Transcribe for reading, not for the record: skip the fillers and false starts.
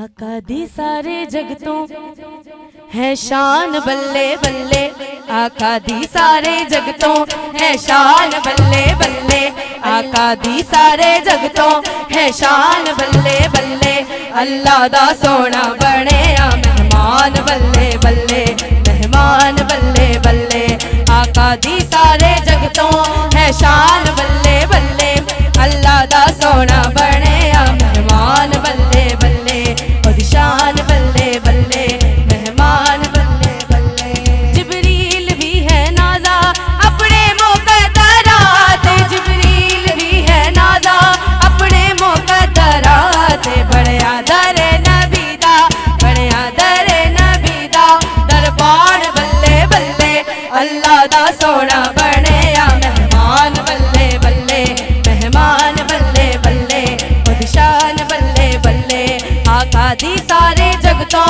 आका दी सारे जगतों है शान बल्ले बल्ले, आका दी सारे जगतों है शान बल्ले बल्ले, आका दी सारे जगतों है शान बल्ले बल्ले। अल्लाह दा सोना बने मेहमान बल्ले बल्ले, मेहमान बल्ले बल्ले। आका दी सारे जगतों है शान बल्ले बल्ले, अल्लाह दा सोना बने मेहमान बल्ले बल्ले, और शान बल्ले बल्ले, मेहमान बल्ले बल्ले। जिब्रील भी है नाजा अपने मुक़द्दरात, जिब्रील भी है नाजा अपने मुक़द्दरात। बड़े आदर नबी दा, बड़े आदर नबी दा दरबार बल्ले बल्ले, अल्लाह दा सोना बने मेहमान बल्ले बल्ले, मेहमान बल्ले बल्ले, और शान बल्ले बल्ले। आका दी सारे जगतों